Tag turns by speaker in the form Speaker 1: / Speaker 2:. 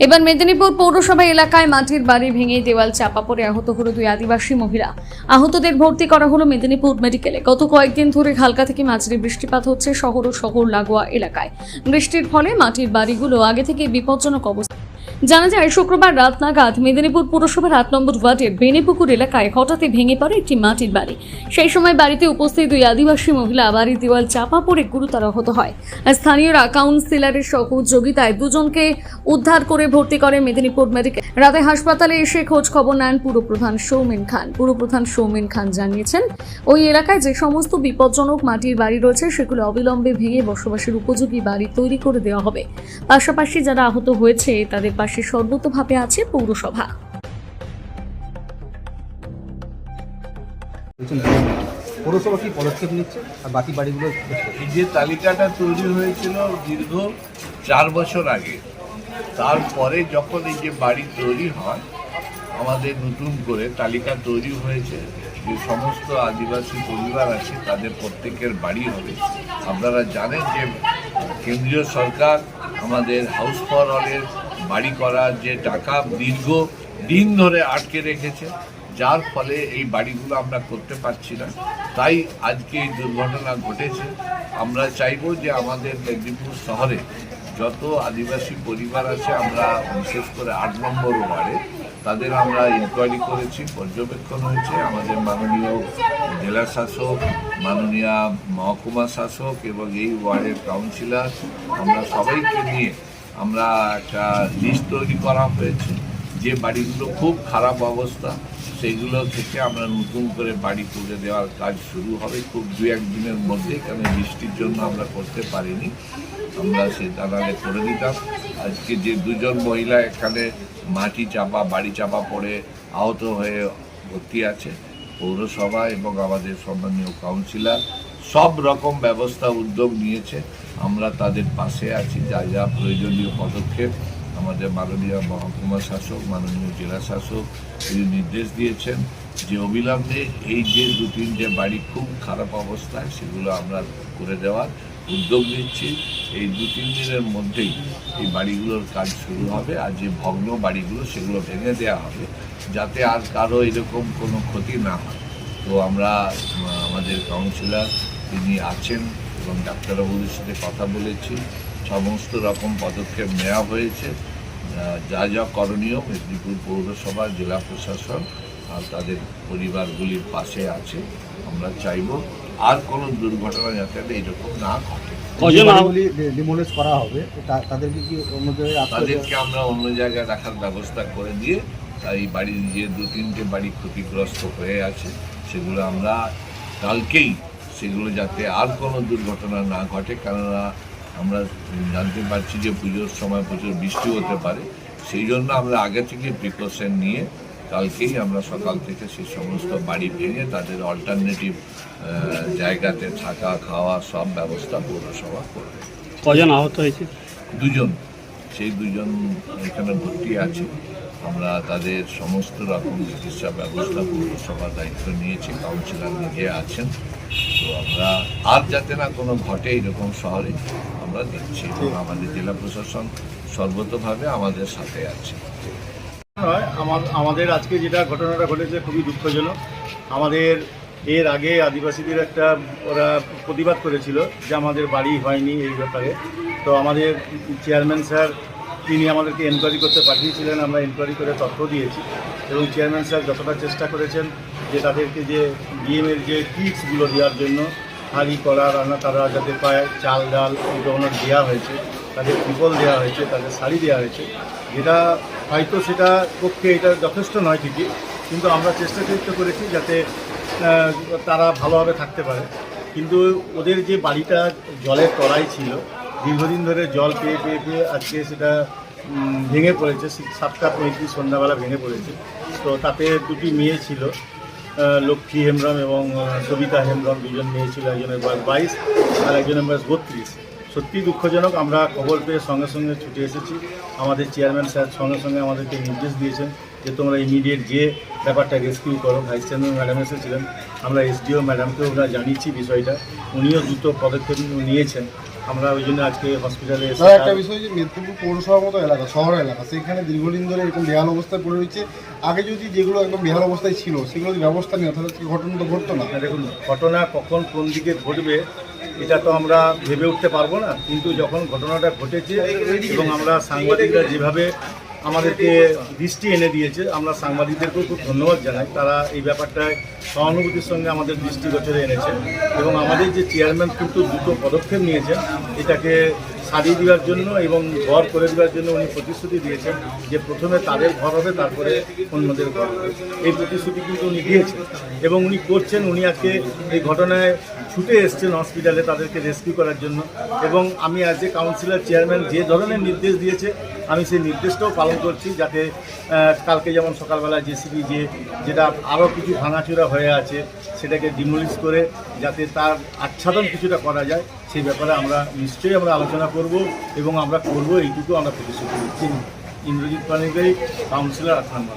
Speaker 1: এবার মেদিনীপুর পৌরসভা এলাকায় মাটির বাড়ি ভেঙে দেওয়াল চাপা পড়ে আহত হলো দুই আদিবাসী মহিলা। আহতদের ভর্তি করা হলো মেদিনীপুর মেডিকেলে। গত কয়েকদিন ধরে হালকা থেকে মাঝারি বৃষ্টিপাত হচ্ছে শহর ও শহর লাগোয়া এলাকায়। বৃষ্টির ফলে মাটির বাড়িগুলো আগে থেকে বিপজ্জনক অবস্থা। জানা যায় শুক্রবার রাত নাগাদ মেদিনীপুর পুরসভার 8 নম্বর ওয়ার্ডের বেনেপুকুর এলাকায় হঠাৎই ভেঙে পড়ে একটি মাটির বাড়ি। সেই সময় বাড়িতে উপস্থিত দুই আদিবাসী মহিলা বাড়ির দেওয়াল চাপা পড়ে গুরুতর আহত হয়। স্থানীয়রা কাউন্সিলরের সহযোগিতায় দুজনকে উদ্ধার করে ভর্তি করে মেদিনীপুর মেডিকেল। রাতে হাসপাতালে এসে খোঁজ খবর নেন পুরপ্রধান সৌমেন খান। পুরপ্রধান সৌমেন খান জানিয়েছেন, ওই এলাকায় যে সমস্ত বিপজ্জনক মাটির বাড়ি রয়েছে সেগুলো অবিলম্বে ভেঙে বসবাসের উপযোগী বাড়ি তৈরি করে দেওয়া হবে। পাশাপাশি যারা আহত হয়েছে তাদের পাশে সর্বতোভাবে আছে পৌরসভা।
Speaker 2: পৌরসভা কি পদক্ষেপ নিচ্ছে আর বাকি বাড়িগুলো?
Speaker 3: এই যে তালিকাটা তৈরি হয়েছিল দীর্ঘ 4 বছর আগে, তারপরে যখন এই যে বাড়ি তৈরি হয় আমাদের নতুন করে তালিকা তৈরি হয়েছে যে সমস্ত আদিবাসী পরিবার আছে তাদের প্রত্যেকের বাড়ি হবে। আপনারা জানেন যে কেন্দ্রীয় সরকার আমাদের হাউস ফর অলের বাড়ি করার যে টাকা দীর্ঘ দিন ধরে আটকে রেখেছে, যার ফলে এই বাড়িগুলো আমরা করতে পারছি না। তাই আজকে এই দুর্ঘটনা ঘটেছে। আমরা চাইব যে আমাদের মেদিনীপুর শহরে যত আদিবাসী পরিবার আছে, আমরা বিশেষ করে 8 নম্বর ওয়ার্ডে তাদের আমরা ইনকোয়ারি করেছি, পর্যবেক্ষণ হয়েছে। আমাদের মাননীয় জেলা শাসক, মাননীয় মহকুমা শাসক এবং এই ওয়ার্ডের কাউন্সিলর, আমরা সবাইকে নিয়ে আমরা একটা লিস্ট তৈরি করা হয়েছে। যে বাড়িগুলো খুব খারাপ অবস্থা সেইগুলো থেকে আমরা নতুন করে বাড়ি তুলে দেওয়ার কাজ শুরু হবে খুব 2-1 দিনের মধ্যে। কারণ বৃষ্টির জন্য আমরা করতে পারিনি, আমরা সে জানালে করে দিতাম। আজকে যে 2জন মহিলা এখানে বাড়ি চাপা পড়ে আহত হয়ে ভর্তি আছে, পৌরসভা এবং আমাদের সম্মানীয় কাউন্সিলর সব রকম ব্যবস্থা উদ্যোগ নিয়েছে। আমরা তাদের পাশে আছি। যা যা প্রয়োজনীয় পদক্ষেপ আমাদের মাননীয় মহকুমা শাসক, মাননীয় জেলা শাসক তিনি নির্দেশ দিয়েছেন যে অবিলম্বে এই যে 2-3টে বাড়ি খুব খারাপ অবস্থায় সেগুলো আমরা করে দেওয়ার উদ্যোগ নিচ্ছি। এই 2-3 দিনের মধ্যেই এই বাড়িগুলোর কাজ শুরু হবে। আর যে ভগ্ন বাড়িগুলো সেগুলো ভেঙে দেওয়া হবে যাতে আর কারো এরকম কোনো ক্ষতি না হয়। তো আমরা আমাদের কাউন্সিলর তিনি আছেন এবং ডাক্তারবাবুদের সাথে কথা বলেছি, সমস্ত রকম পদক্ষেপ নেওয়া হয়েছে। যা যা করণীয় মেদিনীপুর পৌরসভা, জেলা প্রশাসন আর তাদের পরিবারগুলির পাশে আছে। আমরা চাইব আর কোনো দুর্ঘটনা যাতে এইরকম না ঘটে।
Speaker 2: ডিমোলিশ করা হবে, তাদেরকে কি অন্য জায়গায়?
Speaker 3: তাদেরকে আমরা অন্য জায়গায় রাখার ব্যবস্থা করে দিয়ে তাই বাড়ির যে 2-3টে বাড়ি ক্ষতিগ্রস্ত হয়ে আছে সেগুলো আমরা কালকেই সেগুলো যাতে আর কোনো দুর্ঘটনা না ঘটে। কেননা আমরা জানতে পারছি যে পুজোর সময় প্রচুর বৃষ্টি হতে পারে, সেই জন্য আমরা আগে থেকে প্রিকশন নিয়ে কালকেই আমরা সকাল থেকে সেই সমস্ত বাড়ি ভেঙে তাদের অল্টারনেটিভ জায়গাতে থাকা খাওয়া সব ব্যবস্থা পৌরসভা করবে।
Speaker 4: কজন আহত হয়েছে?
Speaker 3: 2জন, সেই 2জন এখানে ভর্তি আছে। আমরা তাদের সমস্ত রকম চিকিৎসা ব্যবস্থা পৌরসভার দায়িত্ব নিয়েছি, কাউন্সিলর নিজে আছেন। তো আমরা আর যাতে না কোনো ঘটে এরকম শহরে আমরা দিচ্ছি এবং আমাদের জেলা প্রশাসন সর্বতোভাবে আমাদের সাথে আছে।
Speaker 5: আমাদের আজকে যেটা ঘটনাটা ঘটেছে খুবই দুঃখজনক। আমাদের এর আগে আদিবাসীদের একটা ওরা প্রতিবাদ করেছিল যে আমাদের বাড়ি হয়নি এই ব্যাপারে। তো আমাদের চেয়ারম্যান স্যার তিনি আমাদেরকে এনকোয়ারি করতে পাঠিয়েছিলেন, আমরা এনকোয়ারি করে তথ্য দিয়েছি এবং চেয়ারম্যান স্যার যতটা চেষ্টা করেছেন যে তাদেরকে যে ডিএমের যে কিটসগুলো দেওয়ার জন্য হাঁড়ি কড়া রান্না তারা যাতে পায়, চাল ডাল এগুলো ওনার দেওয়া হয়েছে, তাদের ত্রিপল দেওয়া হয়েছে, তাদের শাড়ি দেওয়া হয়েছে। যেটা হয়তো সেটা পক্ষে এটা যথেষ্ট নয় ঠিকই, কিন্তু আমরা চেষ্টা করেছি যাতে তারা ভালোভাবে থাকতে পারে। কিন্তু ওদের যে বাড়িটা জলের তলায় ছিল, দীর্ঘদিন ধরে জল পেয়ে পেয়ে পেয়ে আজকে সেটা ভেঙে পড়েছে। 7:35 সন্ধ্যাবেলা ভেঙে পড়েছে। তো তাতে 2টি মেয়ে ছিল, লক্ষ্মী হেমব্রম এবং সবিতা হেমব্রম, 2জন মেয়ে ছিল। একজনের বয়স 22 আর একজনের বয়স 32। সত্যি দুঃখজনক। আমরা খবর পেয়ে সঙ্গে সঙ্গে ছুটে এসেছি। আমাদের চেয়ারম্যান স্যার সঙ্গে সঙ্গে আমাদেরকে নির্দেশ দিয়েছেন যে তোমরা ইমিডিয়েট যে ব্যাপারটা রেস্কিউ করো। ভাইস চেয়ারম্যান ম্যাডাম এসেছিলেন, আমরা এসডিও ম্যাডামকেও আমরা জানিয়েছি বিষয়টা, উনিও দ্রুত পদক্ষেপ নিয়েছেন। আমরা ওই জন্য আজকে হসপিটালে এসে
Speaker 4: স্যার একটা বিষয় যে মেদিনীপুর পৌরসভার মতো এলাকা, শহর এলাকা, সেখানে দীর্ঘদিন ধরে এরকম বেহাল অবস্থায় পড়ে রয়েছে। আগে যদি যেগুলো একদম বেহাল অবস্থায় ছিল সেগুলো যদি ব্যবস্থা নেওয়া তাহলে কি ঘটনা তো ঘটতো না।
Speaker 5: দেখুন, ঘটনা কখন কোন দিকে ঘটবে এটা তো আমরা ভেবে উঠতে পারবো না, কিন্তু যখন ঘটনাটা ঘটেছে এবং আমরা সাংবাদিকরা যেভাবে আমাদেরকে দৃষ্টি এনে দিয়েছে, আমরা সাংবাদিকদেরকেও খুব ধন্যবাদ জানাই। তারা এই ব্যাপারটায় সহানুভূতির সঙ্গে আমাদের দৃষ্টিগোচরে এনেছে এবং আমাদের যে চেয়ারম্যান কিন্তু দুটো পদক্ষেপ নিয়েছেন এটাকে সারিয়ে দেওয়ার জন্য এবং ঘর করে দেওয়ার জন্য উনি প্রতিশ্রুতি দিয়েছেন যে প্রথমে তাদের ঘর হবে, তারপরে অন্যদের ঘর হবে। এই প্রতিশ্রুতি কিন্তু উনি দিয়েছেন এবং উনি করছেন। উনি আজকে এই ঘটনায় ছুটে এসছেন হসপিটালে তাদেরকে রেস্কিউ করার জন্য এবং আমি অ্যাজ এ কাউন্সিলর চেয়ারম্যান যে ধরনের নির্দেশ দিয়েছে আমি সেই নির্দেশটাও পালন করছি, যাতে কালকে যেমন সকালবেলা জেসিবি যেটা আরও কিছু ভাঙাচোরা হয়ে আছে সেটাকে ডিমোলিশ করে যাতে তার আচ্ছাদন কিছুটা করা যায় সেই ব্যাপারে আমরা নিশ্চয়ই আলোচনা করব এবং আমরা করব, এইটুকু আমরা প্রতিশ্রুতি দিচ্ছি। ইন্দ্রজিৎ পানিগ্রাহী, কাউন্সিলর 8 নম্বর।